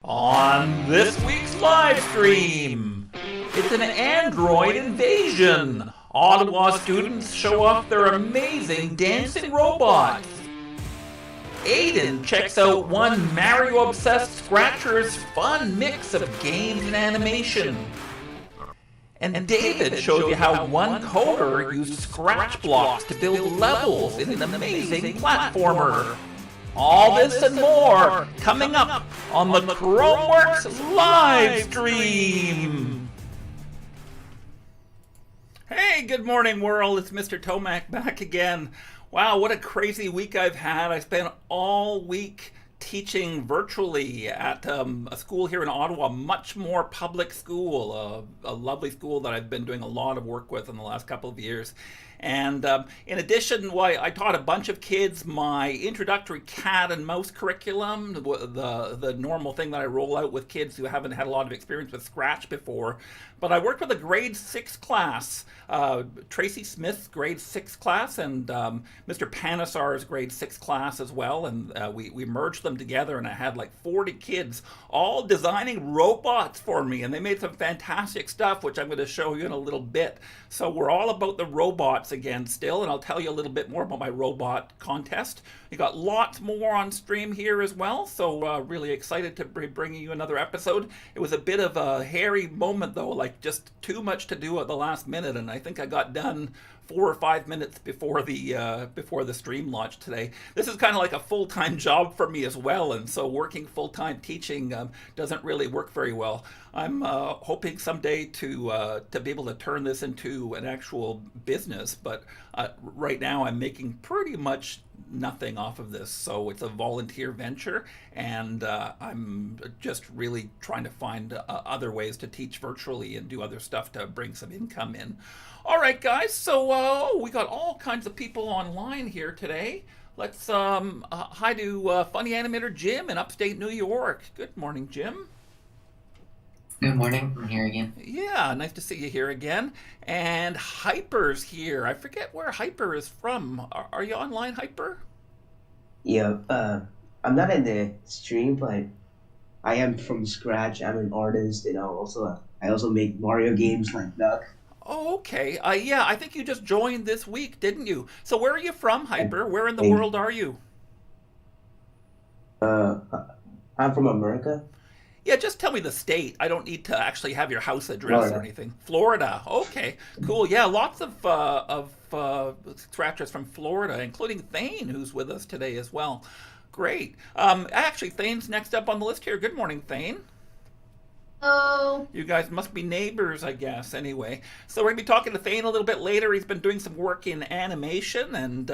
On this week's live stream, it's an android invasion. Ottawa students show off their amazing dancing robots. Aiden checks out one Mario-obsessed Scratcher's fun mix of games and animation. And David showed you how one coder used Scratch blocks to build levels in an amazing platformer. All this and more coming up on the Chromeworks live stream. Hey, good morning, world. It's Mr. Tomac back again. Wow, what a crazy week I've had. I spent all week teaching virtually at a school here in Ottawa, much more public school, a lovely school that I've been doing a lot of work with in the last couple of years. And in addition, I taught a bunch of kids my introductory cat and mouse curriculum, the normal thing that I roll out with kids who haven't had a lot of experience with Scratch before. But I worked with a grade 6 class, Tracy Smith's grade 6 class, and Mr. Panisar's grade 6 class as well. And we merged them together, and I had like 40 kids all designing robots for me. And they made some fantastic stuff, which I'm going to show you in a little bit. So we're all about the robots again still, and I'll tell you a little bit more about my robot contest. We got lots more on stream here as well, so really excited to be bringing you another episode. It was a bit of a hairy moment though, like just too much to do at the last minute, and I think I got done 4 or 5 minutes before the stream launched today. This is kind of like a full-time job for me as well, and so working full-time teaching doesn't really work very well. I'm hoping someday to be able to turn this into an actual business, but right now I'm making pretty much nothing off of this, so it's a volunteer venture, and I'm just really trying to find other ways to teach virtually and do other stuff to bring some income in. All right, guys, so we got all kinds of people online here today. Let's hi to funny animator Jim in upstate New York. Good morning, Jim. Good morning. I'm here again. Yeah, nice to see you here again. And Hyper's here. I forget where Hyper is from. Are you online, Hyper? Yeah, I'm not in the stream, but I am from scratch. I'm an artist, and I also make Mario games like Duck. Oh, okay. Yeah, I think you just joined this week, didn't you? So where are you from, Hyper? Where in the I, world are you? uh, I'm from America, Yeah, just tell me the state. I don't need to actually have your house address or Florida. anything. Florida. Okay, cool. Yeah, lots of scratchers from Florida, including Thane, who's with us today as well. Great. Actually, Thane's next up on the list here. Good morning, Thane. Oh, You guys must be neighbors, I guess, anyway. So we're going to be talking to Thane a little bit later. He's been doing some work in animation, and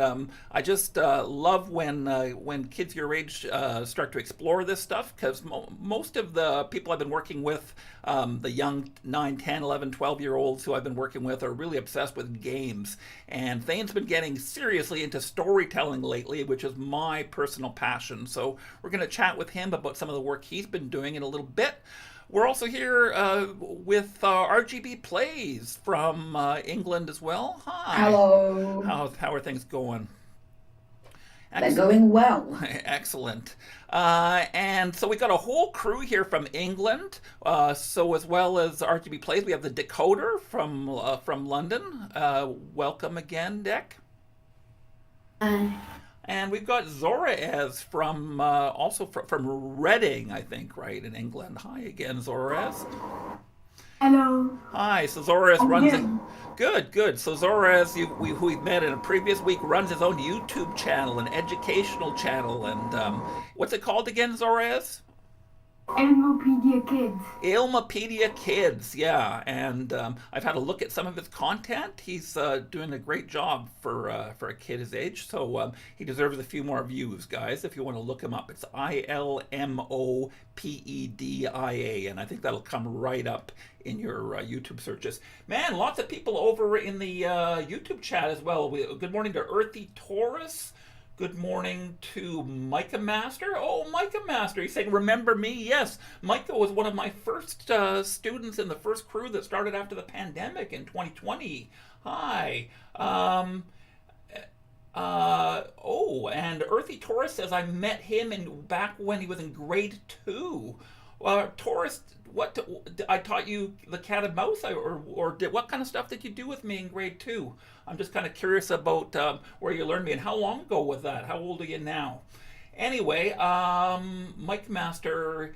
I just love when kids your age start to explore this stuff, because most of the people I've been working with, the young 9, 10, 11, 12-year-olds who I've been working with are really obsessed with games. And Thane's been getting seriously into storytelling lately, which is my personal passion. So we're going to chat with him about some of the work he's been doing in a little bit. We're also here with RGB Plays from England as well. Hi. hello. How are things going? They're going well. Excellent. And so we got a whole crew here from England. So as well as RGB Plays, we have the Decoder from London. Welcome again, Dec. Uh, And we've got Zoraez from also from Reading, I think, right, in England. Hi again, Zoraez. hello. Hi. So Zoraez I'm runs it. here. Good, good. So Zoraez, who we met in a previous week, runs his own YouTube channel, an educational channel, and what's it called again, Zoraez? Encyclopedia Kids. Ilmapedia Kids, yeah, and I've had a look at some of his content. He's doing a great job for a kid his age, so he deserves a few more views, guys. If you want to look him up, it's ILMOPEDIA, and I think that'll come right up in your YouTube searches. Man, lots of people over in the YouTube chat as well. Good morning to Earthy Taurus. Good morning to Micah Master. Oh, Micah Master. He's saying, remember me? Yes. Micah was one of my first students in the first crew that started after the pandemic in 2020. Hi. And Earthy Taurus says I met him back when he was in grade 2. Taurus, I taught you the cat and mouse, what kind of stuff did you do with me in grade 2? I'm just kind of curious about where you learned me and how long ago was that? How old are you now? Anyway, Mike Master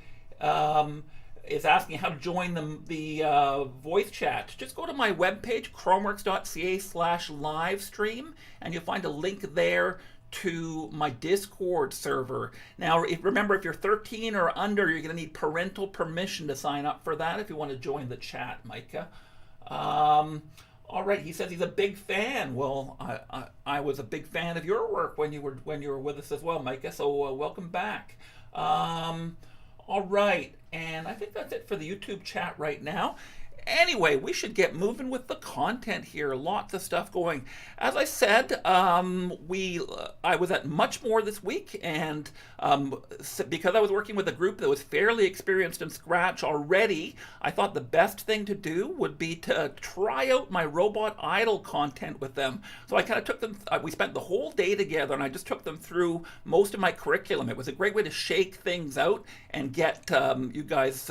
is asking how to join the voice chat. Just go to my webpage, chromeworks.ca/live stream, and you'll find a link there to my Discord server. Now, remember, if you're 13 or under, you're going to need parental permission to sign up for that if you want to join the chat, Micah. All right, he says he's a big fan. Well, I was a big fan of your work when you were with us as well, Micah. So welcome back. All right, and I think that's it for the YouTube chat right now. Anyway, we should get moving with the content here. Lots of stuff going. As I said, I was at Much More this week, and because I was working with a group that was fairly experienced in Scratch already, I thought the best thing to do would be to try out my Robot Idol content with them. So I kind of took them, we spent the whole day together, and I just took them through most of my curriculum. It was a great way to shake things out and get you guys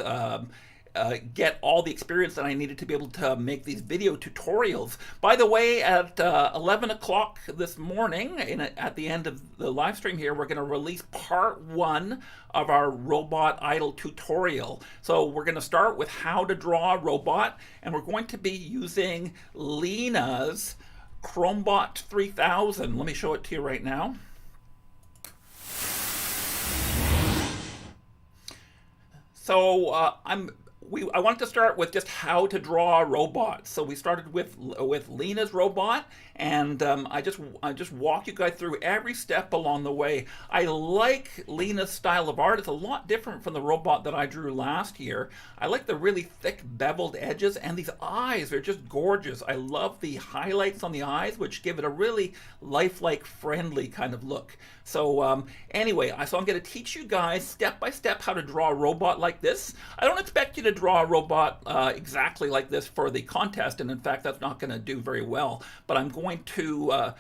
get all the experience that I needed to be able to make these video tutorials. By the way, at 11 o'clock this morning, at the end of the live stream here, we're going to release part 1 of our Robot Idol tutorial. So we're going to start with how to draw a robot, and we're going to be using Lena's Chromebot 3000. Let me show it to you right now. So I wanted to start with just how to draw a robot. So we started with Lena's robot, and I just walk you guys through every step along the way. I like Lena's style of art. It's a lot different from the robot that I drew last year. I like the really thick beveled edges, and these eyes are just gorgeous. I love the highlights on the eyes, which give it a really lifelike, friendly kind of look. So anyway, so I'm going to teach you guys step by step how to draw a robot like this. I don't expect you to draw a robot exactly like this for the contest, and in fact that's not going to do very well, but I'm going to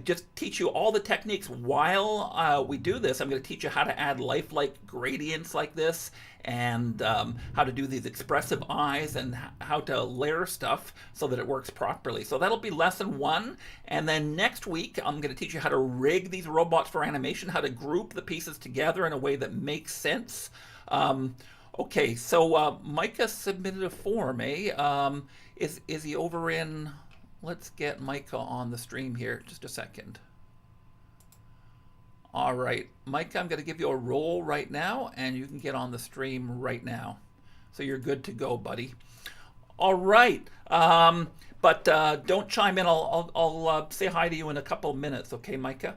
just teach you all the techniques while we do this. I'm going to teach you how to add lifelike gradients like this, and how to do these expressive eyes, and how to layer stuff so that it works properly. So that'll be lesson 1, and then next week I'm going to teach you how to rig these robots for animation, how to group the pieces together in a way that makes sense. Okay, so Micah submitted a form, eh? Is he over in... Let's get Micah on the stream here. Just a second. All right, Micah, I'm going to give you a role right now, and you can get on the stream right now. So you're good to go, buddy. All right, but don't chime in. I'll say hi to you in a couple of minutes, okay, Micah?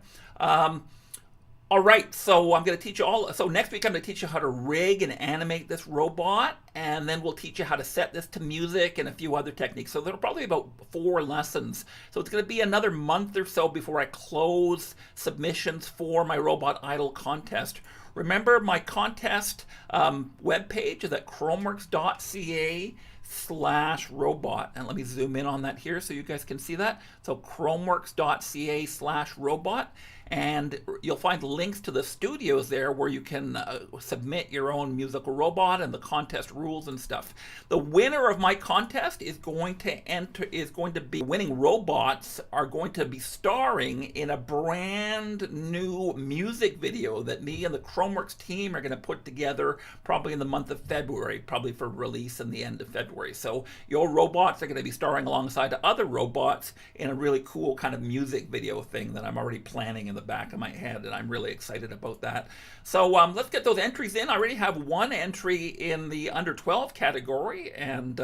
All right, so I'm going to teach you all. So next week I'm going to teach you how to rig and animate this robot, and then we'll teach you how to set this to music and a few other techniques. So there'll probably be about 4 lessons. So it's going to be another month or so before I close submissions for my Robot Idol contest. Remember, my contest webpage is at chromeworks.ca/robot, and let me zoom in on that here so you guys can see that. So chromeworks.ca/robot, and you'll find links to the studios there where you can submit your own musical robot and the contest rules and stuff. The winner of my contest is going to be winning robots are going to be starring in a brand new music video that me and the Chromeworks team are going to put together probably in the month of February, probably for release in the end of February. So your robots are going to be starring alongside other robots in a really cool kind of music video thing that I'm already planning in the back of my head, and I'm really excited about that. So let's get those entries in. I already have 1 entry in the under 12 category, and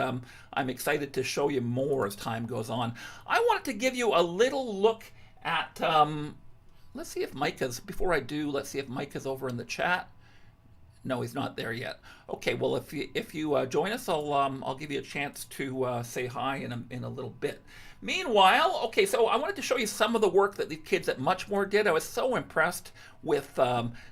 I'm excited to show you more as time goes on. I wanted to give you a little look at let's see if Micah's, before I do, let's see if Micah's over in the chat. No, he's not there yet. Okay, well, if you join us, I'll give you a chance to say hi in a little bit. Meanwhile, okay, so I wanted to show you some of the work that the kids at Much More did. I was so impressed with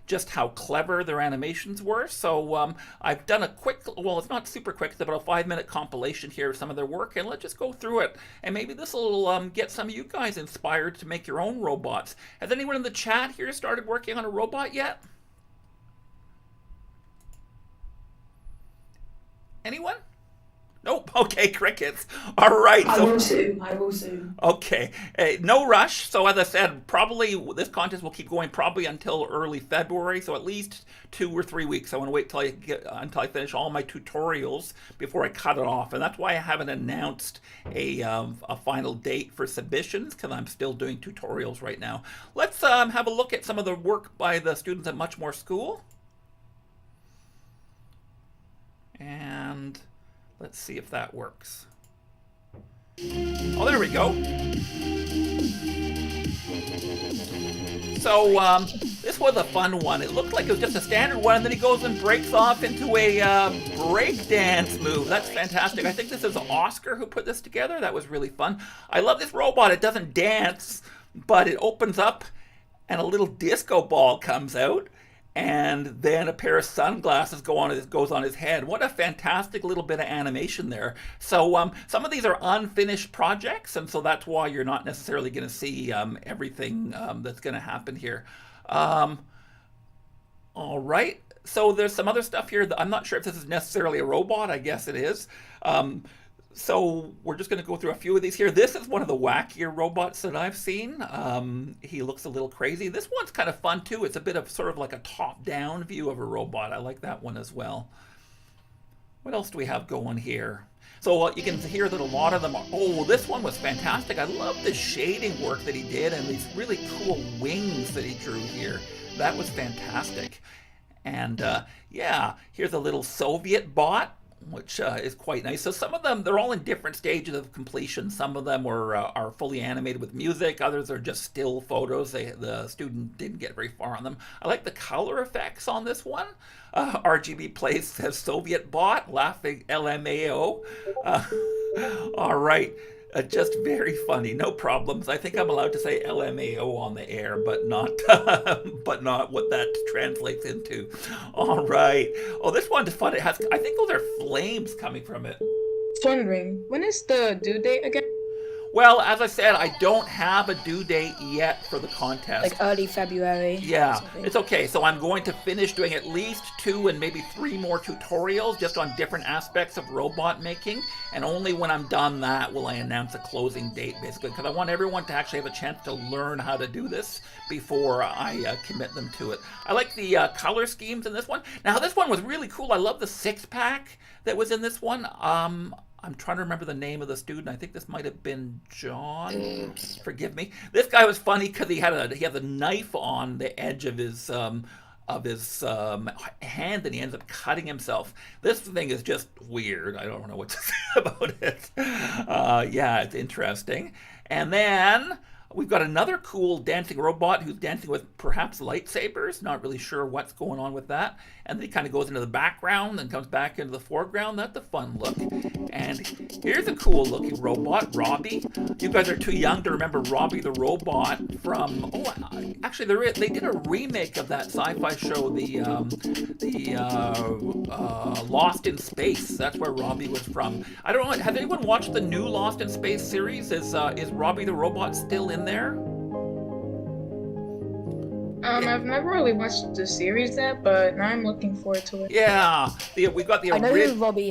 just how clever their animations were. So I've done a quick, well, it's not super quick, it's about a 5-minute compilation here of some of their work, and let's just go through it. And maybe this will get some of you guys inspired to make your own robots. Has anyone in the chat here started working on a robot yet? Anyone? Nope. Okay, crickets. All right. I So will soon. I will soon. okay, no rush. So as I said, probably this contest will keep going probably until early February. So at least 2 or 3 weeks. I want to wait until I finish all my tutorials before I cut it off, and that's why I haven't announced a final date for submissions because I'm still doing tutorials right now. Let's have a look at some of the work by the students at Much More School, and let's see if that works. Oh, there we go. So this was a fun one. It looked like it was just a standard one, and then he goes and breaks off into a break dance move. That's fantastic. I think this is Oscar who put this together. That was really fun. I love this robot. It doesn't dance, but it opens up and a little disco ball comes out, and then a pair of sunglasses goes on his head. What a fantastic little bit of animation there. So some of these are unfinished projects, and so that's why you're not necessarily going to see everything that's going to happen here. All right. So there's some other stuff here that I'm not sure if this is necessarily a robot. I guess it is. So we're just going to go through a few of these here. This is one of the wackier robots that I've seen. He looks a little crazy. This one's kind of fun too. It's a bit of sort of like a top-down view of a robot. I like that one as well. What else do we have going here? So you can hear that a lot of them are, oh, this one was fantastic. I love the shading work that he did and these really cool wings that he drew here. That was fantastic. And yeah, here's a little Soviet bot, which is quite nice. So some of them, they're all in different stages of completion. Some of them are fully animated with music. Others are just still photos. The student didn't get very far on them. I like the color effects on this one. RGB Plays says Soviet bot, laughing LMAO. All right. Just very funny, no problems. I think I'm allowed to say LMAO on the air, but not but not what that translates into. All right. Oh, this one's fun. It has, I think those are flames coming from it. Just wondering, when is the due date again? Well, as I said, I don't have a due date yet for the contest. Like early February? Yeah, it's okay. So I'm going to finish doing at least 2 and maybe 3 more tutorials just on different aspects of robot making. And only when I'm done that will I announce a closing date, basically, because I want everyone to actually have a chance to learn how to do this before I commit them to it. I like the color schemes in this one. Now, this one was really cool. I love the 6-pack that was in this one. I'm trying to remember the name of the student. I think this might have been John. Forgive me. This guy was funny because he had a knife on the edge of his hand, and he ends up cutting himself. This thing is just weird. I don't know what to say about it. Yeah, it's interesting. And then we've got another cool dancing robot who's dancing with perhaps lightsabers. Not really sure what's going on with that. And then he kind of goes into the background and comes back into the foreground. That's a fun look. And here's a cool looking robot, Robbie. You guys are too young to remember Robbie the robot from, oh, actually they did a remake of that sci-fi show, the Lost in Space. That's where Robbie was from. I don't know, has anyone watched the new Lost in Space series? Is Robbie the robot still in there? I've never really watched the series yet, but now I'm looking forward to it. Yeah, we've got the. I know who Robbie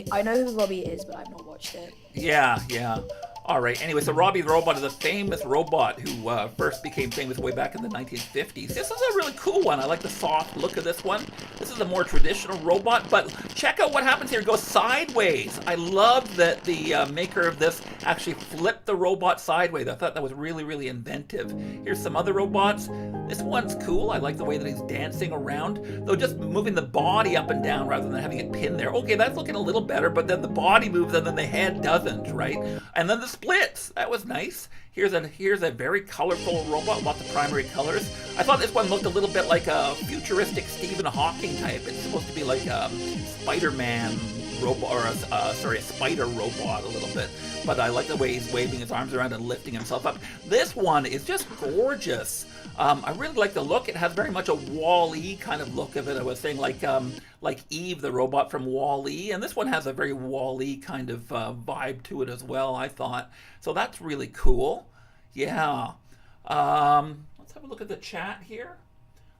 is, but I've not watched it. Yeah. All right. Anyway, so Robbie the robot is a famous robot who first became famous way back in the 1950s. This is a really cool one. I like the soft look of this one. This is a more traditional robot, but check out what happens here. It goes sideways. I love that the maker of this actually flipped the robot sideways. I thought that was really, really inventive. Here's some other robots. This one's cool. I like the way that he's dancing around, though just moving the body up and down rather than having it pinned there. Okay, that's looking a little better, but then the body moves and then the head doesn't, right? And then the splits. That was nice. Here's a very colorful robot, lots of primary colors. I thought this one looked a little bit like a futuristic Stephen Hawking type. It's supposed to be like a Spider-Man robot, or a spider robot a little bit. But I like the way he's waving his arms around and lifting himself up. This one is just gorgeous. I really like the look. It has very much a Wall-E kind of look of it. I was saying like Eve, the robot from Wall-E, and this one has a very Wall-E kind of vibe to it as well, I thought. So that's really cool. Yeah. Let's have a look at the chat here.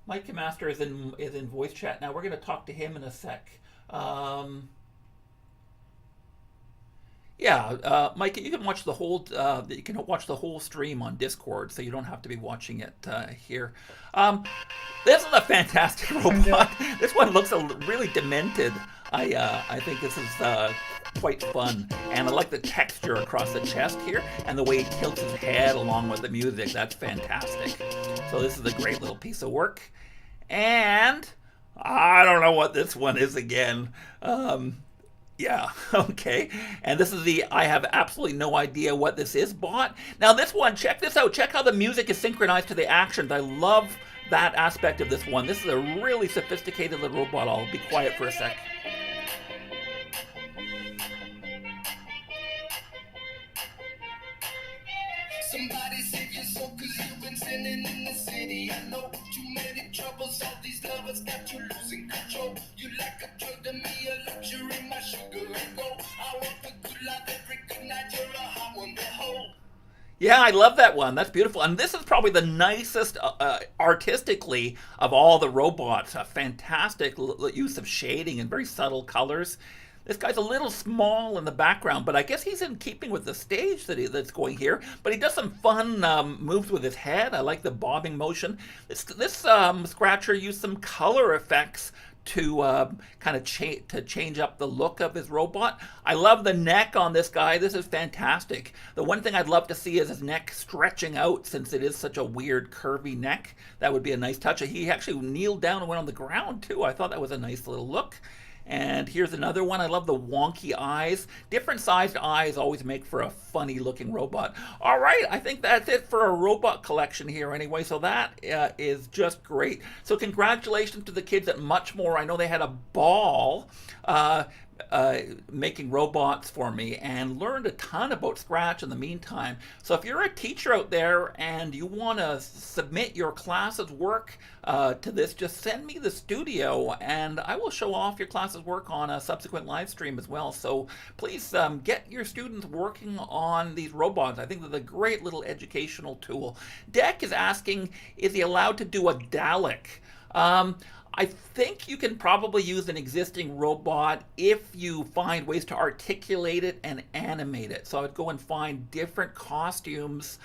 Mike Master is in voice chat now. We're going to talk to him in a sec. Yeah, Mike, you can watch the whole stream on Discord, so you don't have to be watching it here. Um, this is a fantastic I'm doing. robot. This one looks really demented. I think this is quite fun, and I like the texture across the chest here, and the way he tilts his head along with the music. That's fantastic. So this is a great little piece of work, and I don't know what this one is again. Yeah, okay. And this is the I have absolutely no idea what this is bot. Now, this one, check this out. Check how the music is synchronized to the actions. I love that aspect of this one. This is a really sophisticated little robot. I'll be quiet for a sec. Somebody save your soul, cause you've been sinning in the city. I know too many troubles, all these lovers got you losing control. You like a drug to me, a luxury, my sugar and gold. I want the good life every good night, you're a hot one to hold. Yeah, I love that one. That's beautiful. And this is probably the nicest artistically of all the robots. A fantastic use of shading and very subtle colors. This guy's a little small in the background, but I guess he's in keeping with the stage that's going here. But he does some fun moves with his head. I like the bobbing motion. This Scratcher used some color effects to kind of change up the look of his robot. I love the neck on this guy. This is fantastic. The one thing I'd love to see is his neck stretching out, since it is such a weird curvy neck. That would be a nice touch. He actually kneeled down and went on the ground too. I thought that was a nice little look. And here's another one. I love the wonky eyes. Different sized eyes always make for a funny looking robot. All right, I think that's it for a robot collection here anyway. So that is just great. So congratulations to the kids at Much More. I know they had a ball making robots for me, and learned a ton about Scratch in the meantime. So if you're a teacher out there and you want to submit your class's work to this, just send me the studio and I will show off your class's work on a subsequent live stream as well. So please get your students working on these robots. I think they're a great little educational tool. Deck is asking, is he allowed to do a Dalek? I think you can probably use an existing robot if you find ways to articulate it and animate it. So I'd go and find different costumes,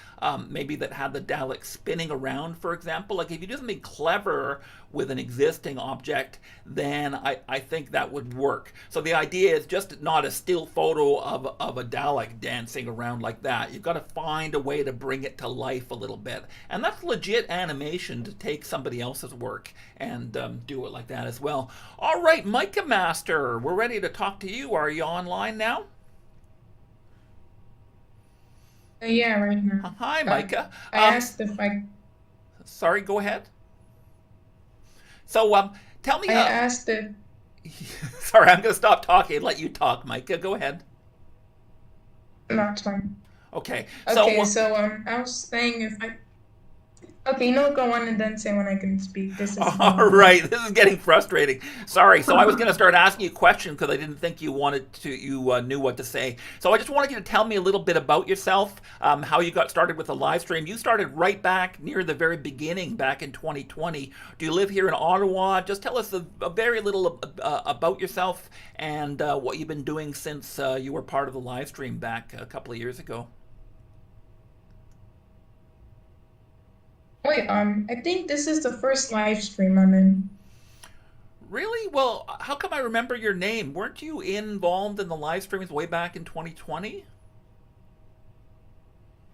maybe that had the Dalek spinning around, for example. Like if you do something clever with an existing object, then I think that would work. So the idea is just not a still photo of a Dalek dancing around like that. You've got to find a way to bring it to life a little bit. And that's legit animation, to take somebody else's work and do it like that as well. All right, Micah Master, we're ready to talk to you. Are you online now? Yeah, right now. Hi, Micah. I asked if I. Sorry, go ahead. So, tell me. I asked if. Sorry, I'm going to stop talking and let you talk, Micah. Go ahead. Not fine. Okay. Okay, so I was saying if I. Okay, go on and then say when I can speak. This is All right, this is getting frustrating. Sorry. So I was going to start asking you questions because I didn't think you knew what to say. So I just wanted you to tell me a little bit about yourself, how you got started with the live stream. You started right back near the very beginning, back in 2020. Do you live here in Ottawa? Just tell us a very little about yourself and what you've been doing since you were part of the live stream back a couple of years ago. Wait, I think this is the first live stream I'm in. Really? Well, how come I remember your name? Weren't you involved in the live streams way back in 2020?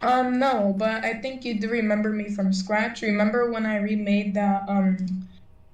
No, but I think you do remember me from scratch. Remember when I remade that,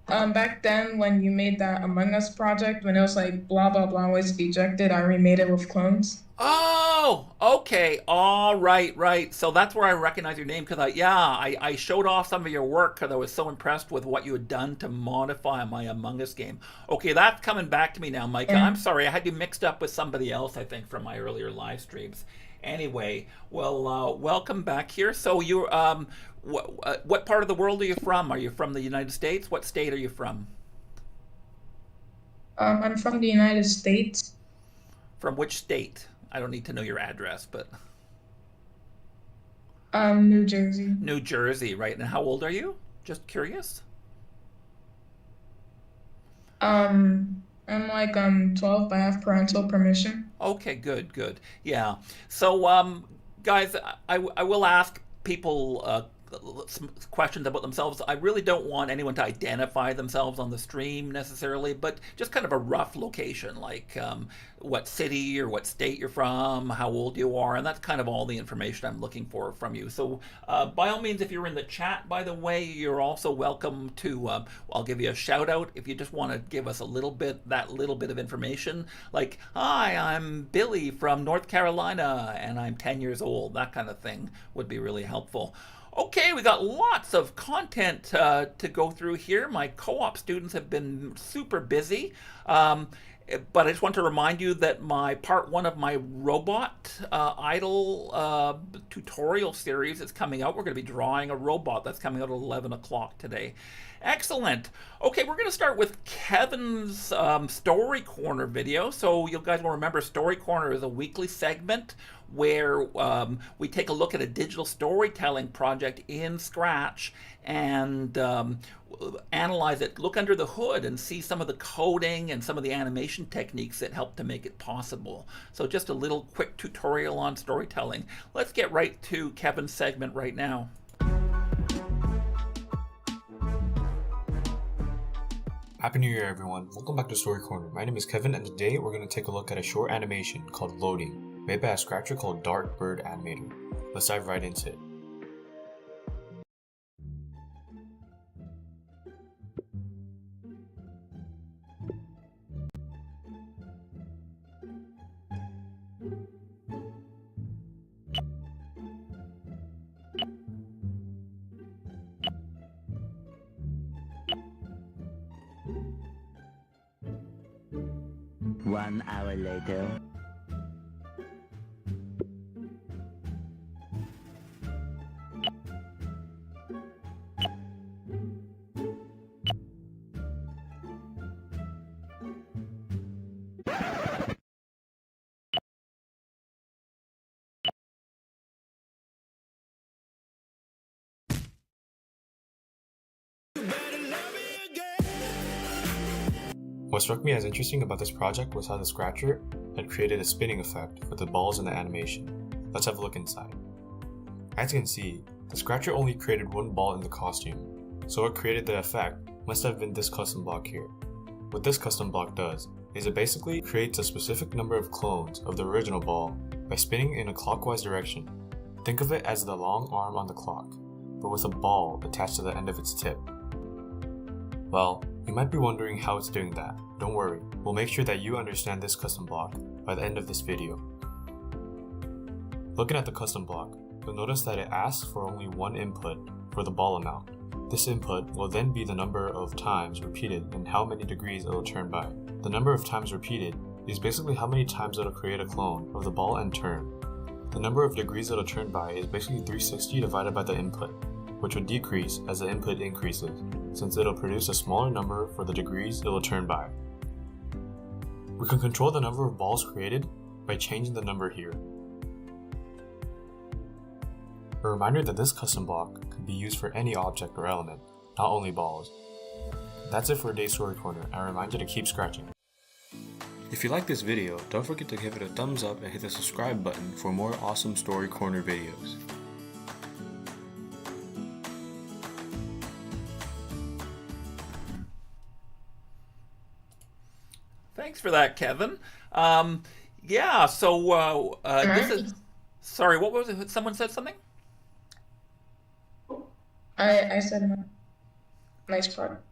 back then when you made that Among Us project, when it was like blah blah blah was ejected, I remade it with clones. Oh, okay. All right, right. So that's where I recognize your name, because I showed off some of your work because I was so impressed with what you had done to modify my Among Us game. Okay, that's coming back to me now, Micah. Yeah. I'm sorry, I had you mixed up with somebody else, I think, from my earlier live streams. Anyway, well, welcome back here. So you're, what part of the world are you from? Are you from the United States? What state are you from? I'm from the United States. From which state? I don't need to know your address, but New Jersey. New Jersey, right? And how old are you? Just curious. I'm like 12, but I have parental permission. Okay, good, good. Yeah. So, guys, I will ask people some questions about themselves. I really don't want anyone to identify themselves on the stream necessarily, but just kind of a rough location, like what city or what state you're from, how old you are, and that's kind of all the information I'm looking for from you. So, by all means, if you're in the chat, by the way, you're also welcome to. I'll give you a shout out if you just want to give us a little bit, that little bit of information, like, "Hi, I'm Billy from North Carolina, and I'm 10 years old." That kind of thing would be really helpful. Okay, we got lots of content to go through here. My co-op students have been super busy. But I just want to remind you that my part one of my robot idol tutorial series is coming out. We're going to be drawing a robot that's coming out at 11 o'clock today. Excellent. Okay, we're going to start with Kevin's Story Corner video. So you guys will remember Story Corner is a weekly segment where we take a look at a digital storytelling project in Scratch and analyze it, look under the hood and see some of the coding and some of the animation techniques that help to make it possible. So just a little quick tutorial on storytelling. Let's get right to Kevin's segment right now. Happy New Year, everyone. Welcome back to Story Corner. My name is Kevin, and today we're going to take a look at a short animation called Loading, made by a scratcher called Dark Bird Animator. Let's dive right into it. One hour later. What struck me as interesting about this project was how the scratcher had created a spinning effect for the balls in the animation. Let's have a look inside. As you can see, the scratcher only created one ball in the costume, so what created the effect must have been this custom block here. What this custom block does is it basically creates a specific number of clones of the original ball by spinning in a clockwise direction. Think of it as the long arm on the clock, but with a ball attached to the end of its tip. Well, you might be wondering how it's doing that. Don't worry, we'll make sure that you understand this custom block by the end of this video. Looking at the custom block, you'll notice that it asks for only one input for the ball amount. This input will then be the number of times repeated and how many degrees it'll turn by. The number of times repeated is basically how many times it'll create a clone of the ball and turn. The number of degrees it'll turn by is basically 360 divided by the input, which would decrease as the input increases, since it'll produce a smaller number for the degrees it'll turn by. We can control the number of balls created by changing the number here. A reminder that this custom block could be used for any object or element, not only balls. That's it for today's Story Corner. I remind you to keep scratching. If you like this video, don't forget to give it a thumbs up and hit the subscribe button for more awesome Story Corner videos. Thanks for that, Kevin. Yeah, so this is... Sorry, what was it? Someone said something? I said nice part.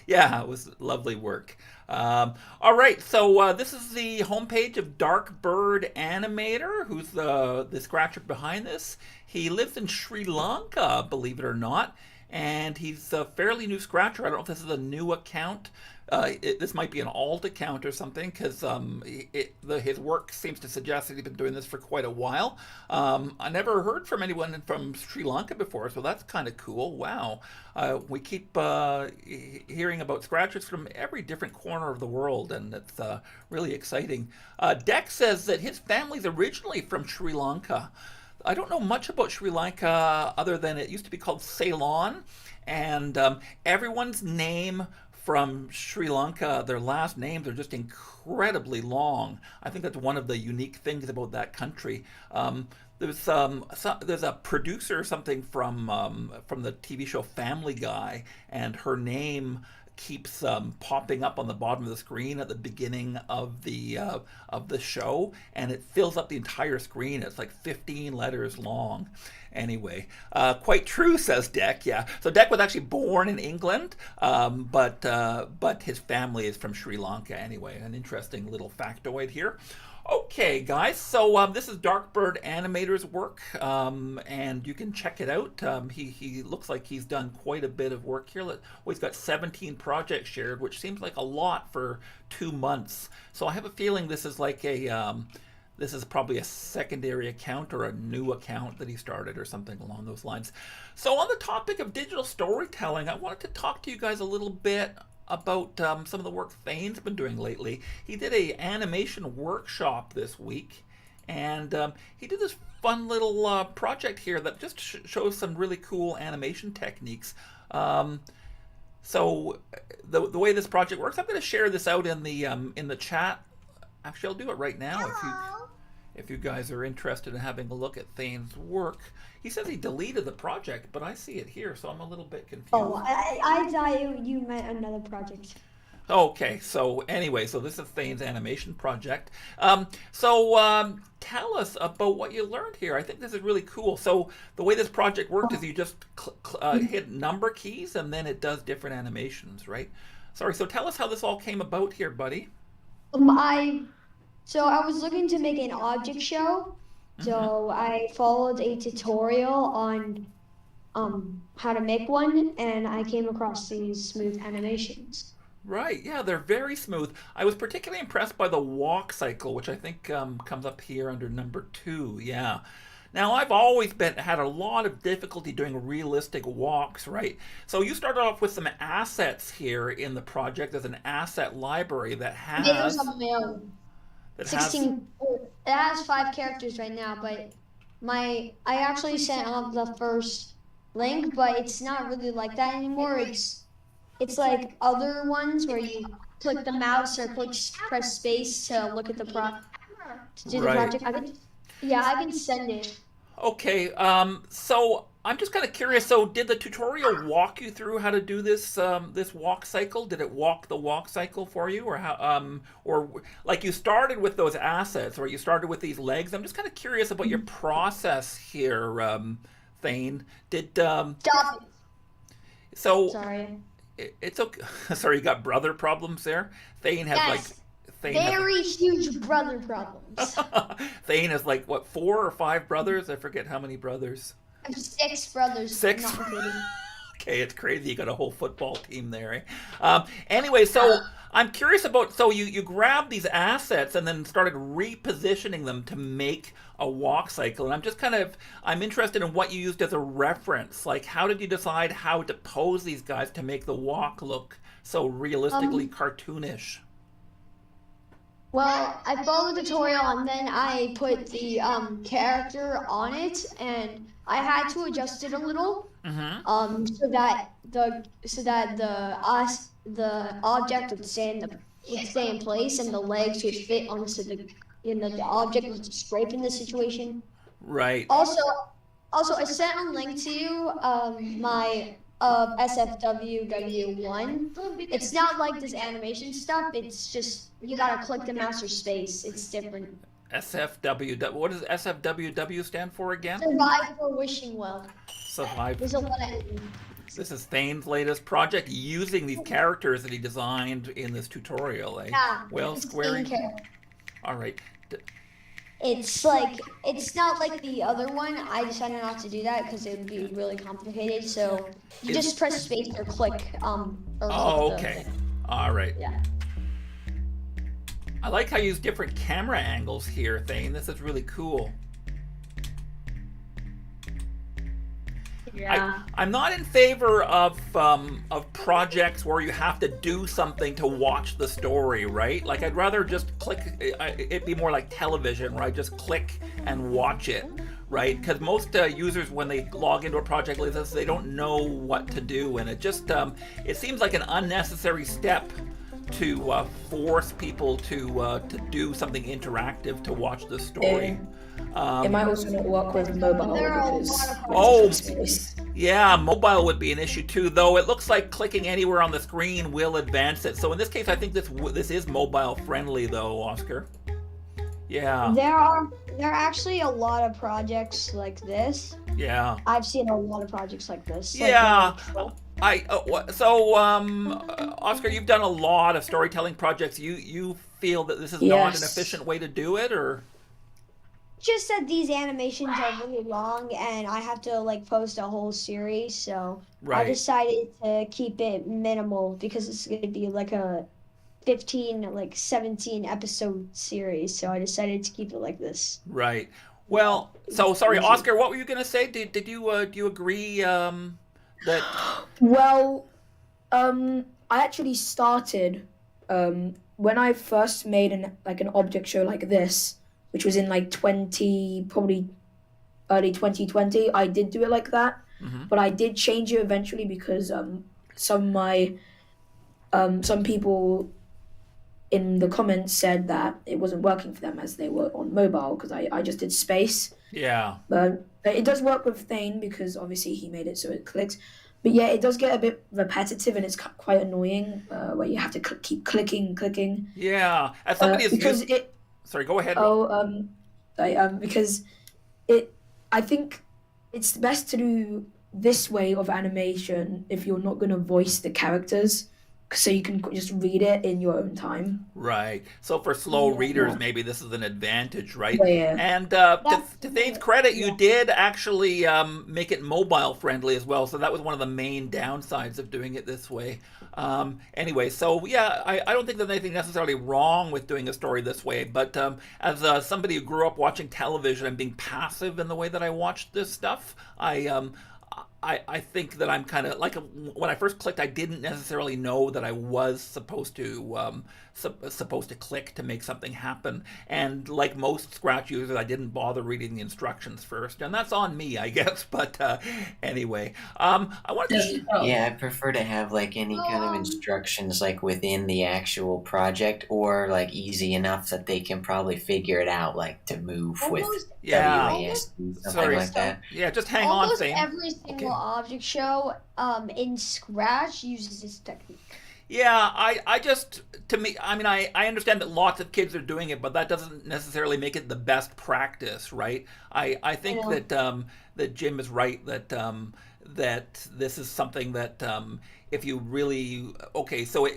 Yeah, it was lovely work. All right, so this is the homepage of Dark Bird Animator, who's the scratcher behind this. He lives in Sri Lanka, believe it or not, and he's a fairly new scratcher. I don't know if this is a new account. This might be an alt account or something, because his work seems to suggest that he's been doing this for quite a while. I never heard from anyone from Sri Lanka before, so that's kind of cool. Wow. We keep hearing about scratchers from every different corner of the world, and it's really exciting. Dex says that his family's originally from Sri Lanka. I don't know much about Sri Lanka other than it used to be called Ceylon, and everyone's name from Sri Lanka, their last names are just incredibly long. I think that's one of the unique things about that country. There's a producer or something from the TV show Family Guy, and her name keeps popping up on the bottom of the screen at the beginning of the show, and it fills up the entire screen. It's like 15 letters long. Anyway, quite true, says Deck. Yeah, so Deck was actually born in England, but his family is from Sri Lanka. Anyway, an interesting little factoid here. Okay, guys, so this is Darkbird Animator's work, and you can check it out. He looks like he's done quite a bit of work here. He's got 17 projects shared, which seems like a lot for 2 months. So I have a feeling this is like this is probably a secondary account or a new account that he started or something along those lines. So on the topic of digital storytelling, I wanted to talk to you guys a little bit about some of the work Thane's been doing lately. He did a animation workshop this week, and he did this fun little project here that just shows some really cool animation techniques. So the way this project works, I'm going to share this out in the chat. Actually, I'll do it right now if you guys are interested in having a look at Thane's work. He says he deleted the project, but I see it here, so I'm a little bit confused. Oh, I thought you meant another project. Okay, so anyway, so this is Thane's animation project. Tell us about what you learned here. I think this is really cool. So the way this project worked is you just hit number keys, and then it does different animations, right? Sorry, so tell us how this all came about here, buddy. I was looking to make an object show. So I followed a tutorial on how to make one, and I came across these smooth animations. Right, yeah, they're very smooth. I was particularly impressed by the walk cycle, which I think comes up here under number 2, yeah. Now, I've always had a lot of difficulty doing realistic walks, right? So you started off with some assets here in the project. There's an asset library that has... There's a mail. 16. It has 5 characters right now, but I actually sent off the first link, but it's not really like that anymore. It's like other ones where you click the mouse or press space to look at the to do the project. I can send it. Okay, so I'm just kind of curious. So did the tutorial walk you through how to do this this walk cycle? Did it walk the walk cycle for you, or how? Or like you started with those assets, or you started with these legs? I'm just kind of curious about your process here, Thane. Did Stop it. So Sorry. It's okay. Sorry, you got brother problems there. Thane has Very huge brother problems. Thane has like what, 4 or 5 brothers? I forget how many brothers. I have 6 brothers. 6? Not including. Okay, it's crazy. You got a whole football team there, eh? Anyway, so I'm curious about, so you grabbed these assets and then started repositioning them to make a walk cycle. And I'm just I'm interested in what you used as a reference. Like, how did you decide how to pose these guys to make the walk look so realistically cartoonish? Well, I followed the tutorial and then I put the character on it, and I had to adjust it a little, so that the object would stay in place, and the legs would fit onto the object was scraped in this situation. Right. Also, I sent a link to you my SFWW1. It's not like this animation stuff. It's just you gotta click the mouse or space. It's different. SFWW. What does SFWW stand for again? Survive for wishing well. Survive. There's a lot of... This is Thane's latest project using these characters that he designed in this tutorial, eh? Yeah. Well, squaring. All right. It's like, it's not like the other one. I decided not to do that because it would be really complicated. So you just press space or click. Okay. All right. Yeah. I like how you use different camera angles here, Thane. This is really cool. Yeah. I'm not in favor of projects where you have to do something to watch the story, right? Like, I'd rather just click. It'd be more like television, where I just click and watch it, right? Because most users, when they log into a project like this, they don't know what to do, and it just it seems like an unnecessary step to force people to do something interactive to watch the story. It might also not work with mobile There are a because lot of Oh, space. yeah, mobile would be an issue too, though it looks like clicking anywhere on the screen will advance it. So in this case, I think this is mobile friendly, though, Oscar. Yeah, There are actually a lot of projects like this. yeah. I've seen a lot of projects like this. Yeah, Like, Oscar, you've done a lot of storytelling projects. You feel that this is not an Yes. efficient way to do it, or? just that these animations are really long and I have to like post a whole series, so I Right. decided to keep it minimal because it's going to be like a 15, like 17 episode series, so I decided to keep it like this. Right. Well, so sorry, Oscar. What were you gonna say? Did you do you agree that? Well, I actually started when I first made an object show like this, which was in like probably early 2020. I did do it like that, but I did change it eventually because some people in the comments said that it wasn't working for them as they were on mobile because I just did space. Yeah. But it does work with Thane because obviously he made it so it clicks. But yeah, it does get a bit repetitive and it's quite annoying where you have to keep clicking. Yeah. As somebody is because used... it. Sorry, go ahead. Because I think it's best to do this way of animation if you're not going to voice the characters, so you can just read it in your own time. Right. So for slow readers, maybe this is an advantage, right? Yeah. And to Thane's credit, you did actually make it mobile friendly as well. So that was one of the main downsides of doing it this way. Anyway, so yeah, I don't think there's anything necessarily wrong with doing a story this way. But as somebody who grew up watching television and being passive in the way that I watched this stuff, I think that I'm kind of like when I first clicked, I didn't necessarily know that I was supposed to click to make something happen. And like most Scratch users, I didn't bother reading the instructions first, and that's on me, I guess. But anyway, I wanted to. Yeah, I prefer to have like any kind of instructions like within the actual project or like easy enough that they can probably figure it out, like to move with Yeah. WASD, something Sorry. like that. Yeah, just hang on, Almost Thane. every single object show in Scratch uses this technique. Yeah, I just, to me, I mean, I understand that lots of kids are doing it, but that doesn't necessarily make it the best practice, right? I think that Jim is right that that this is something that if you really, okay, so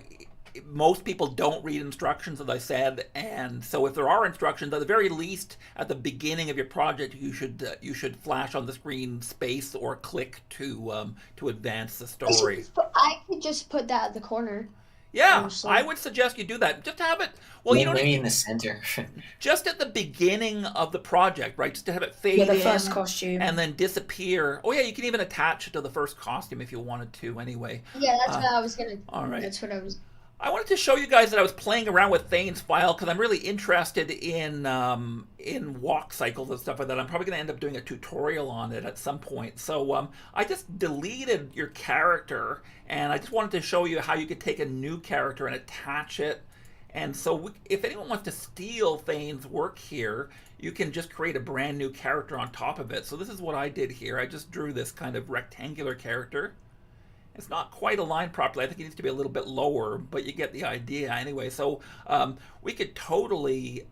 most people don't read instructions, as I said, and so if there are instructions, at the very least, at the beginning of your project, you should flash on the screen space or click to advance the story. I could just put that at the corner. Yeah, honestly. I would suggest you do that. Just to have it. Well, you don't maybe need, in the center. just at the beginning of the project, right? Just to have it fade Yeah, the in first costume. and then disappear. Oh yeah, you can even attach it to the first costume if you wanted to. Anyway. Yeah, that's what I was gonna. All right. That's what I was. I wanted to show you guys that I was playing around with Thane's file because I'm really interested in walk cycles and stuff like that. I'm probably going to end up doing a tutorial on it at some point. So I just deleted your character, and I just wanted to show you how you could take a new character and attach it. And so if anyone wants to steal Thane's work here, you can just create a brand new character on top of it. So this is what I did here. I just drew this kind of rectangular character. It's not quite aligned properly. I think it needs to be a little bit lower, but you get the idea anyway. So we could totally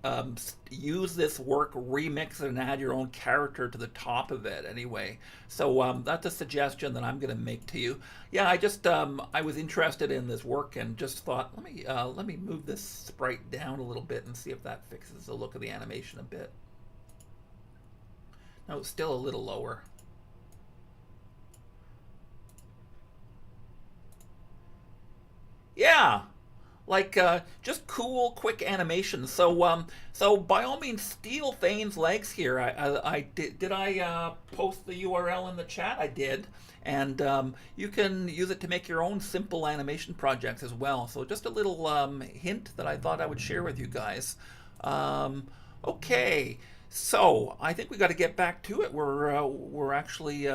use this work, remix it, and add your own character to the top of it anyway. So that's a suggestion that I'm going to make to you. Yeah, I just I was interested in this work and just thought, let me move this sprite down a little bit and see if that fixes the look of the animation a bit. No, it's still a little lower. Yeah, like just cool, quick animations. So, so by all means, steal Thane's legs here. I did I post the URL in the chat? I did, and you can use it to make your own simple animation projects as well. So just a little hint that I thought I would share with you guys. Okay. So I think we got to get back to it. We're actually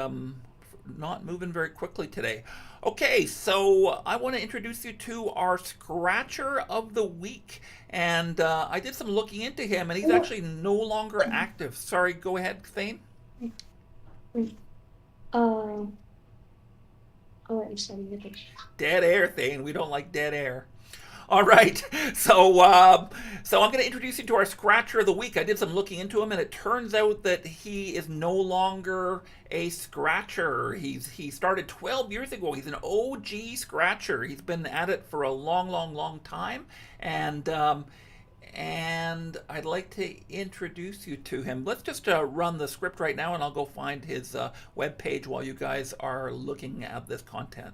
not moving very quickly today. Okay, so I want to introduce you to our Scratcher of the Week. And I did some looking into him, and he's actually no longer active. Sorry, go ahead, Thane. Oh, I'm sorry. Dead air, Thane. We don't like dead air. All right, so I'm going to introduce you to our Scratcher of the Week. I did some looking into him, and it turns out that he is no longer a Scratcher. He started 12 years ago. He's an OG Scratcher. He's been at it for a long time, and I'd like to introduce you to him. Let's just run the script right now, and I'll go find his webpage while you guys are looking at this content.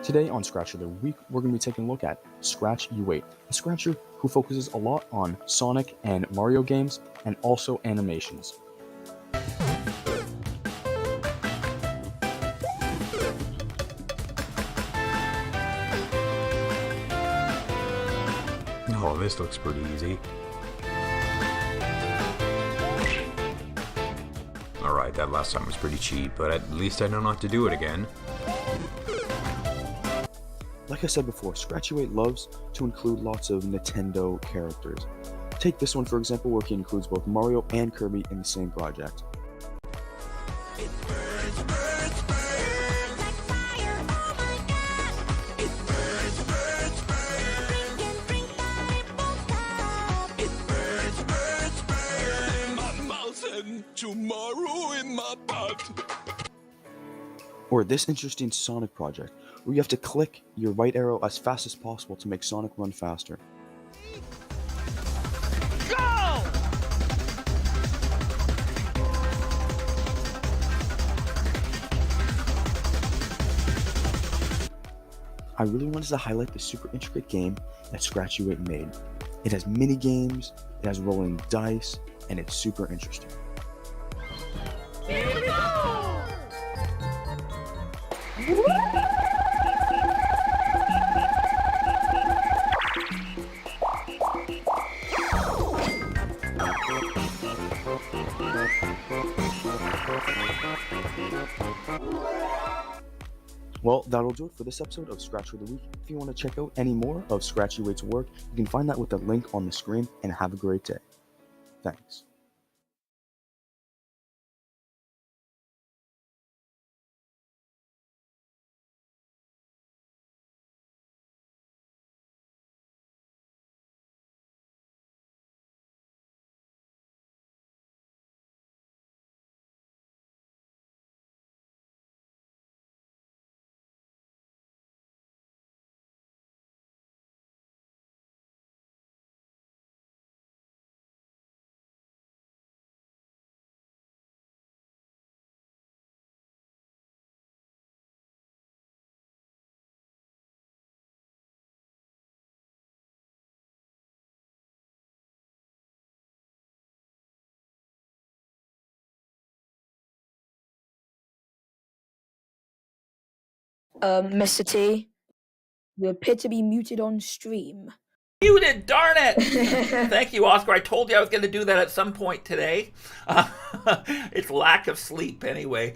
Today on Scratcher of the Week, we're going to be taking a look at Scratch U8, a Scratcher who focuses a lot on Sonic and Mario games, and also animations. Oh, this looks pretty easy. Alright, that last time was pretty cheap, but at least I know not to do it again. Like I said before, Scratch U8 loves to include lots of Nintendo characters. Take this one for example, where he includes both Mario and Kirby in the same project. Tomorrow in my butt. Or this interesting Sonic project, where you have to click your right arrow as fast as possible to make Sonic run faster. Go! I really wanted to highlight the super intricate game that Scratch U8 made. It has mini games, it has rolling dice, and it's super interesting. Here we go! Well, that'll do it for this episode of Scratcher of the Week. If you want to check out any more of Scratch U8's work, you can find that with the link on the screen, and have a great day. Thanks. Mr. T, you appear to be muted on stream. Muted, darn it! Thank you, Oscar. I told you I was going to do that at some point today. It's lack of sleep, anyway.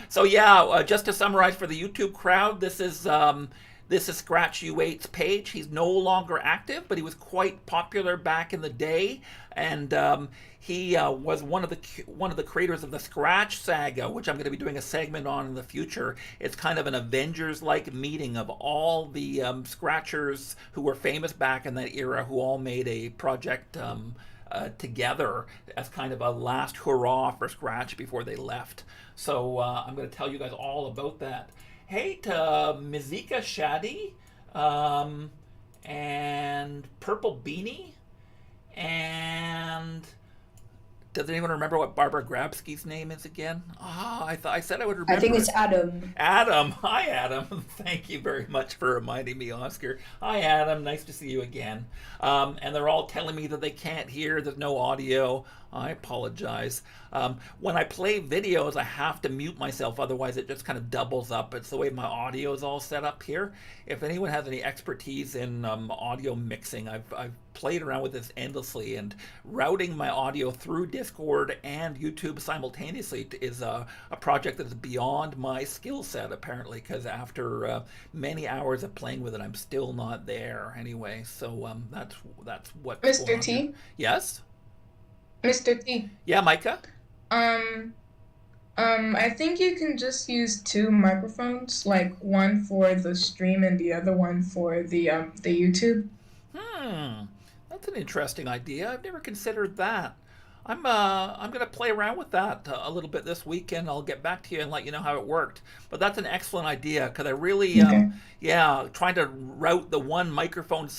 So yeah, just to summarize for the YouTube crowd, this is Scratch U8's page. He's no longer active, but he was quite popular back in the day, and he was one of the creators of the Scratch Saga, which I'm going to be doing a segment on in the future. It's kind of an Avengers-like meeting of all the Scratchers who were famous back in that era, who all made a project together as kind of a last hurrah for Scratch before they left. So I'm going to tell you guys all about that. Hey to Mizika Shadi, and Purple Beanie, and Does anyone remember what Barbara Grabsky's name is again? I said I would remember. I think it's Adam. Adam. Hi, Adam. Thank you very much for reminding me, Oscar. Hi, Adam. Nice to see you again. And they're all telling me that they can't hear. There's no audio. I apologize. When I play videos, I have to mute myself. Otherwise, it just kind of doubles up. It's the way my audio is all set up here. If anyone has any expertise in audio mixing, I've played around with this endlessly, and routing my audio through Discord and YouTube simultaneously is a project that is beyond my skill set, apparently, because after many hours of playing with it, I'm still not there anyway. So that's what. Mr. T? Yes? Mr. T? Yeah, Micah? I think you can just use two microphones, like one for the stream and the other one for the YouTube. That's an interesting idea. I've never considered that. I'm gonna play around with that a little bit this weekend. I'll get back to you and let you know how it worked. But that's an excellent idea, because I really, trying to route the one microphone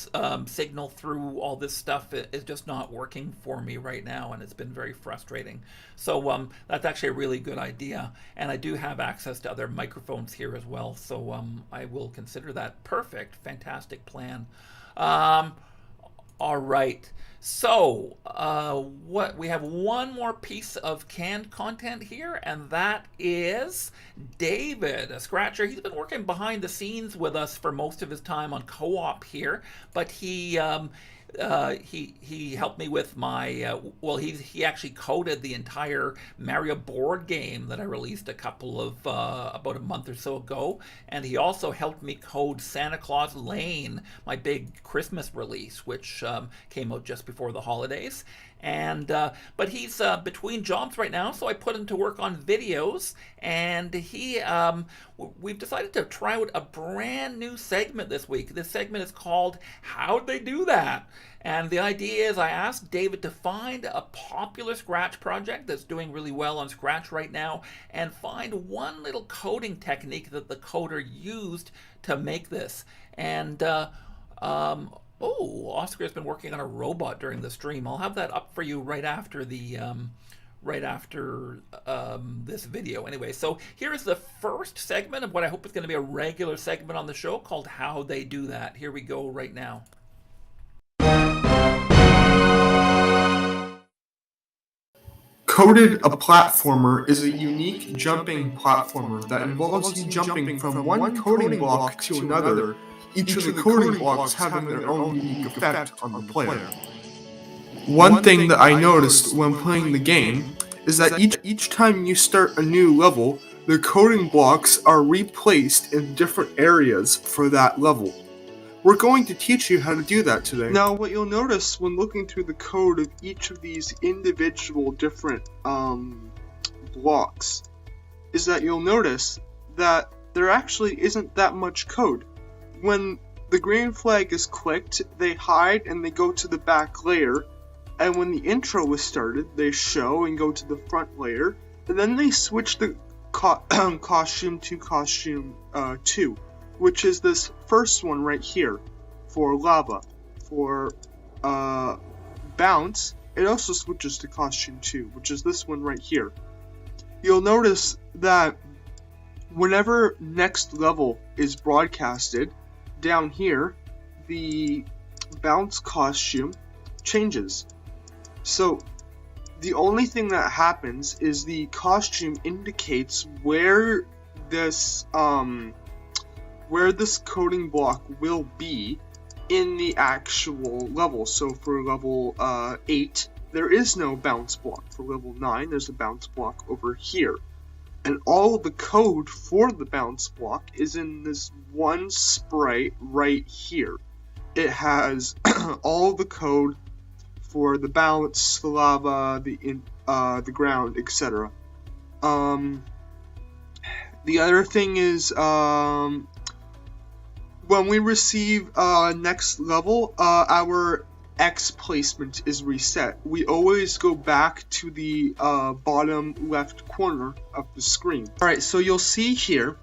signal through all this stuff is just not working for me right now, and it's been very frustrating. So that's actually a really good idea, and I do have access to other microphones here as well. So I will consider that. Perfect, fantastic plan. All right. So, we have one more piece of canned content here, and that is David, a scratcher. He's been working behind the scenes with us for most of his time on co-op here, but he helped me with my he actually coded the entire Mario board game that I released about a month or so ago, and he also helped me code Santa Claus Lane, my big Christmas release, which came out just before the holidays. And but he's between jobs right now, so I put him to work on videos, and we've decided to try out a brand new segment this week. This segment is called How'd They Do That? And the idea is I asked David to find a popular Scratch project that's doing really well on Scratch right now, and find one little coding technique that the coder used to make this. And Oscar's been working on a robot during the stream. I'll have that up for you right after this video. Anyway, so here is the first segment of what I hope is going to be a regular segment on the show called How They Do That. Here we go right now. Coded a platformer is a unique jumping platformer that involves you jumping from one coding block to another, each of the coding blocks having their own unique effect on the player. One thing that I noticed when playing the game is that each time you start a new level, the coding blocks are replaced in different areas for that level. We're going to teach you how to do that today. Now, what you'll notice when looking through the code of each of these individual different blocks is that you'll notice that there actually isn't that much code. When the green flag is clicked, they hide and they go to the back layer, and when the intro is started, they show and go to the front layer, and then they switch the costume to costume 2. Which is this first one right here, for lava. For bounce, it also switches to costume 2, which is this one right here. You'll notice that whenever next level is broadcasted, down here, the bounce costume changes. So, the only thing that happens is the costume indicates where this coding block will be in the actual level. So for level 8, there is no bounce block. For level 9, there's a bounce block over here. And all of the code for the bounce block is in this one sprite right here. It has all the code for the bounce, the lava, the ground, etc. The other thing is, when we receive next level, our X placement is reset. We always go back to the bottom left corner of the screen. Alright, so you'll see here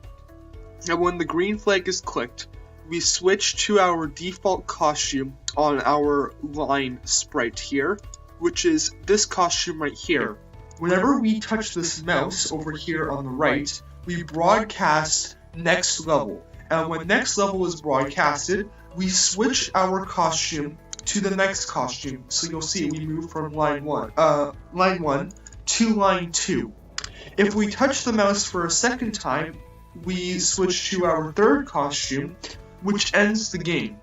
that when the green flag is clicked, we switch to our default costume on our line sprite here. which is this costume right here. Whenever we touch this mouse over here on the right, we broadcast next level. And when next level is broadcasted, we switch our costume to the next costume. So you'll see we move from line 1 to line 2. If we touch the mouse for a second time, we switch to our third costume, which ends the game.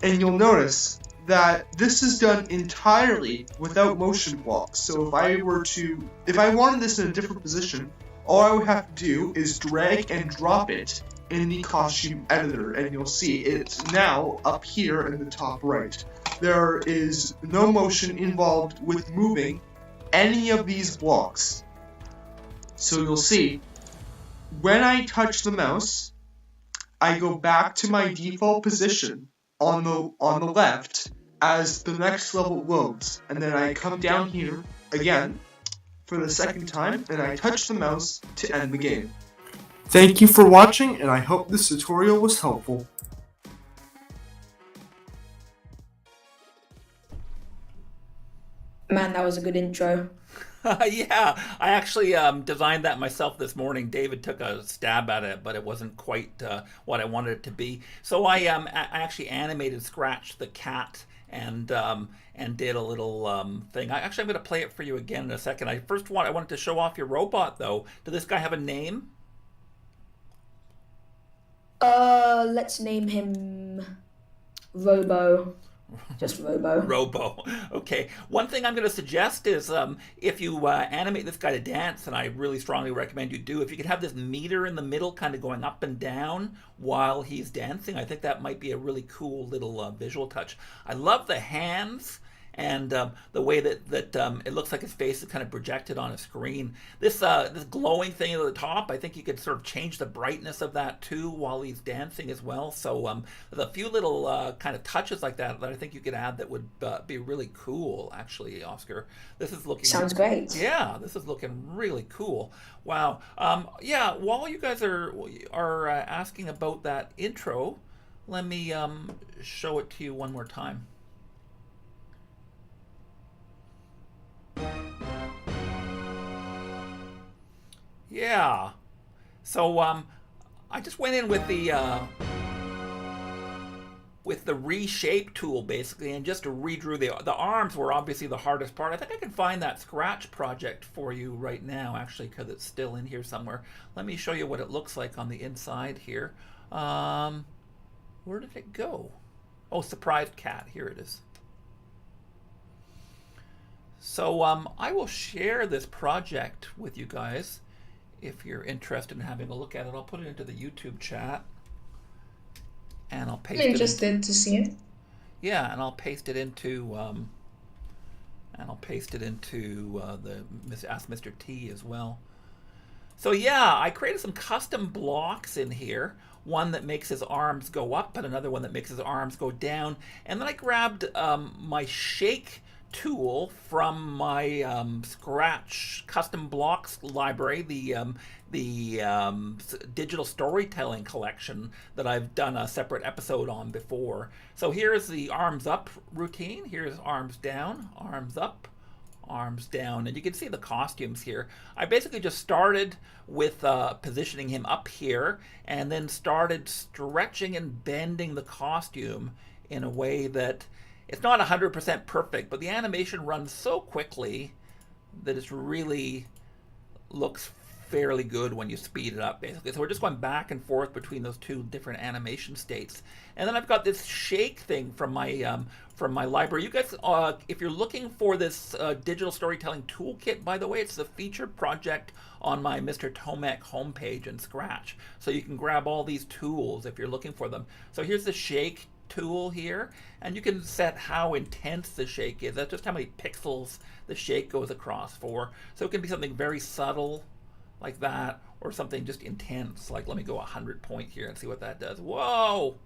And you'll notice that this is done entirely without motion blocks. So if I wanted this in a different position, all I would have to do is drag and drop it in the costume editor, and you'll see it's now up here in the top right. There is no motion involved with moving any of these blocks. So you'll see, when I touch the mouse, I go back to my default position on the left as the next level loads, and then I come down here again for the second time, and I touch the mouse to end the game. Thank you for watching, and I hope this tutorial was helpful. Man, that was a good intro. Yeah, I actually designed that myself this morning. David took a stab at it, but it wasn't quite what I wanted it to be. So I actually animated, scratched the cat, and did a little thing. I'm going to play it for you again in a second. I wanted to show off your robot, though. Does this guy have a name? Let's name him Robo. Just Robo. Robo. Okay. One thing I'm going to suggest is if you animate this guy to dance, and I really strongly recommend you do, if you could have this meter in the middle kind of going up and down while he's dancing, I think that might be a really cool little visual touch. I love the hands and the way that it looks like his face is kind of projected on a screen. This glowing thing at the top, I think you could sort of change the brightness of that too while he's dancing as well. So there's a few little kind of touches like that I think you could add that would be really cool, actually, Oscar. This is looking... Sounds great. Yeah, this is looking really cool. Wow. Yeah, while you guys are asking about that intro, let me show it to you one more time. Yeah, so I just went in with the reshape tool basically, and just redrew the arms were obviously the hardest part. I think I can find that Scratch project for you right now, actually, because it's still in here somewhere. Let me show you what it looks like on the inside here. Where did it go? Oh, surprised cat. Here it is. So I will share this project with you guys if you're interested in having a look at it. I'll put it into the YouTube chat, and I'll paste it. I'm interested to see it. Yeah, and I'll paste it into the Ask Mr. T as well. So yeah, I created some custom blocks in here. One that makes his arms go up, and another one that makes his arms go down. And then I grabbed my shake tool from my Scratch custom blocks library, the digital storytelling collection that I've done a separate episode on before. So here's the arms up routine. Here's arms down, arms up, arms down, and you can see the costumes here. I basically just started with positioning him up here, and then started stretching and bending the costume in a way that it's not 100% perfect, but the animation runs so quickly that it really looks fairly good when you speed it up, basically. So we're just going back and forth between those two different animation states. And then I've got this shake thing from my library. You guys, if you're looking for this digital storytelling toolkit, by the way, it's the featured project on my Mr. Tomac homepage in Scratch. So you can grab all these tools if you're looking for them. So here's the shake tool here, and you can set how intense the shake is. That's just how many pixels the shake goes across for. So it can be something very subtle like that, or something just intense, like, let me go 100 point here and see what that does. Whoa!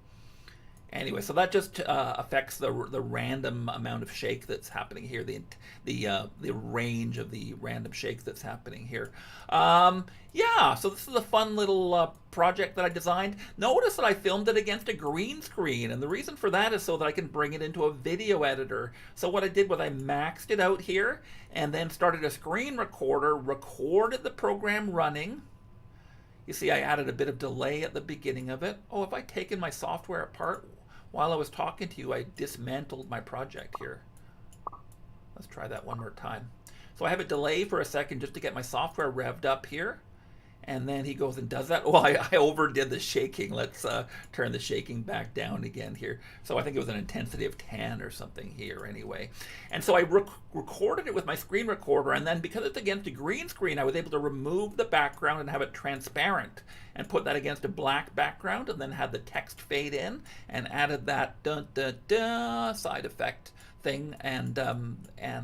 Anyway, so that just affects the random amount of shake that's happening here, the range of the random shake that's happening here. Yeah, so this is a fun little project that I designed. Notice that I filmed it against a green screen, and the reason for that is so that I can bring it into a video editor. So what I did was I maxed it out here, and then started a screen recorder, recorded the program running. You see, I added a bit of delay at the beginning of it. Oh, have I taken my software apart? While I was talking to you, I dismantled my project here. Let's try that one more time. So I have a delay for a second just to get my software revved up here. And then he goes and does that. Oh, I overdid the shaking. Let's turn the shaking back down again here. So I think it was an intensity of 10 or something here anyway. And so I recorded it with my screen recorder, and then because it's against a green screen, I was able to remove the background and have it transparent and put that against a black background, and then had the text fade in and added that dun, dun, dun, side effect thing, and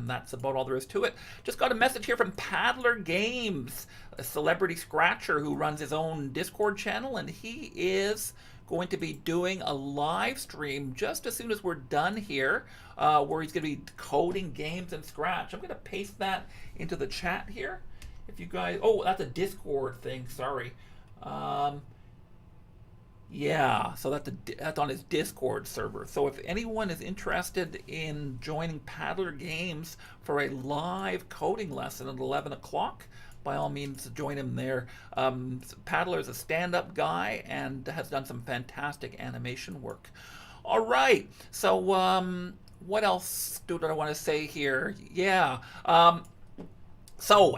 that's about all there is to it. Just got a message here from Paddler Games, a celebrity scratcher who runs his own Discord channel, and he is going to be doing a live stream just as soon as we're done here, where he's going to be coding games in Scratch. I'm going to paste that into the chat here. If you guys, oh, that's a Discord thing, sorry. Yeah, so that's on his Discord server. So if anyone is interested in joining Paddler Games for a live coding lesson at 11 o'clock, by all means join him there. Paddler is a stand-up guy and has done some fantastic animation work. All right, so what else do I want to say here? Yeah. So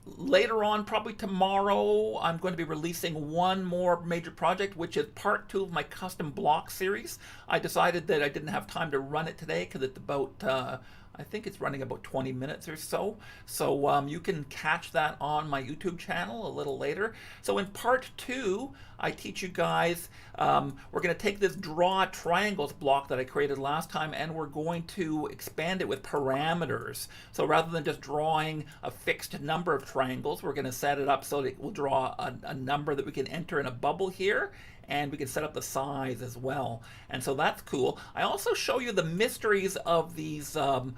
later on, probably tomorrow, I'm going to be releasing one more major project, which is part 2 of my custom block series. I decided that I didn't have time to run it today because it's about, I think it's running about 20 minutes or so. So you can catch that on my YouTube channel a little later. So in part 2, I teach you guys, we're going to take this draw triangles block that I created last time, and we're going to expand it with parameters. So rather than just drawing a fixed number of triangles, we're going to set it up so that we'll draw a number that we can enter in a bubble here, and we can set up the size as well. And so that's cool. I also show you the mysteries of these of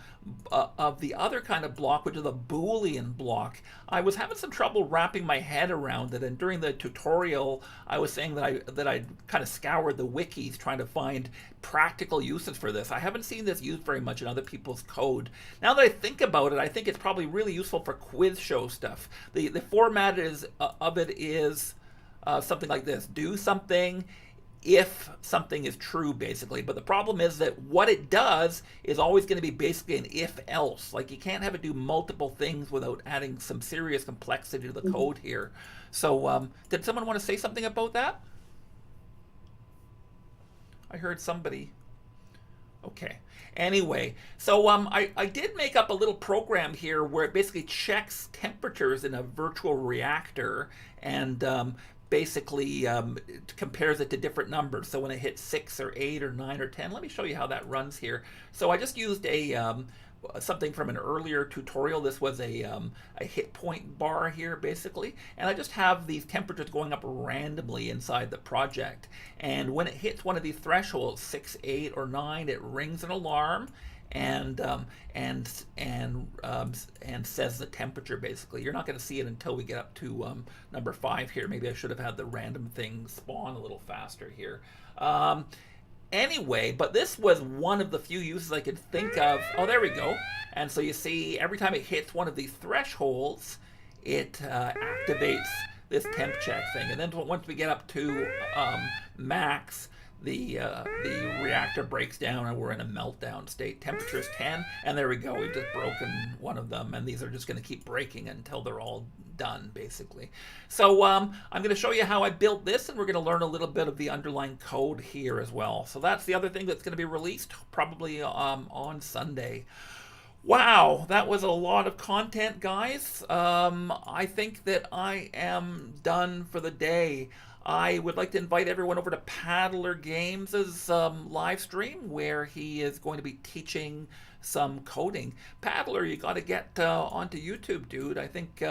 the other kind of block, which is a Boolean block. I was having some trouble wrapping my head around it, and during the tutorial I was saying that I kind of scoured the wikis trying to find practical uses for this. I haven't seen this used very much in other people's code. Now that I think about it, I think it's probably really useful for quiz show stuff. The format of it is something like this: do something if something is true, basically. But the problem is that what it does is always going to be basically an if else. Like, you can't have it do multiple things without adding some serious complexity to the code here. So did someone want to say something about that? I heard somebody. Okay. Anyway, so I did make up a little program here where it basically checks temperatures in a virtual reactor, and basically compares it to different numbers. So when it hits 6 or 8 or 9 or 10, let me show you how that runs here. So I just used a something from an earlier tutorial. This was a hit point bar here, basically, and I just have these temperatures going up randomly inside the project. And when it hits one of these thresholds, 6, 8, or 9, it rings an alarm and says the temperature. Basically, you're not going to see it until we get up to number 5 here. Maybe I should have had the random thing spawn a little faster here. Anyway, but this was one of the few uses I could think of. Oh, there we go. And so you see, every time it hits one of these thresholds, it activates this temp check thing. And then once we get up to max, the reactor breaks down and we're in a meltdown state. Temperature is 10, and there we go. We've just broken one of them, and these are just going to keep breaking until they're all done, basically. So I'm going to show you how I built this, and we're going to learn a little bit of the underlying code here as well. So that's the other thing that's going to be released probably on Sunday. Wow, that was a lot of content, guys. I think that I am done for the day. I would like to invite everyone over to Paddler Games' live stream, where he is going to be teaching some coding. Paddler, you got to get onto YouTube, dude. I think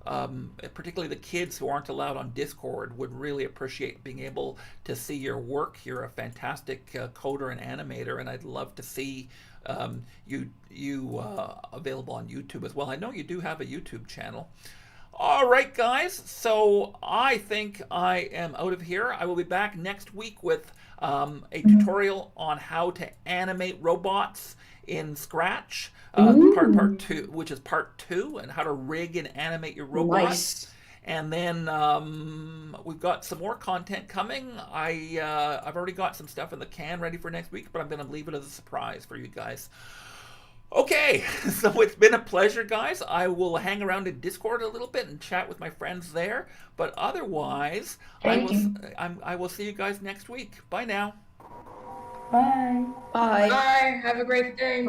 particularly the kids who aren't allowed on Discord, would really appreciate being able to see your work. You're a fantastic coder and animator, and I'd love to see you available on YouTube as well. I know you do have a YouTube channel. All right, guys, so I think I am out of here. I will be back next week with a tutorial on how to animate robots in Scratch, part 2, which is part 2, and how to rig and animate your robots. Nice. And then we've got some more content coming. I've already got some stuff in the can ready for next week, but I'm going to leave it as a surprise for you guys. Okay, so it's been a pleasure, guys. I will hang around in Discord a little bit and chat with my friends there. But otherwise, I will see you guys next week. Bye now. Bye. Bye. Bye. Have a great day.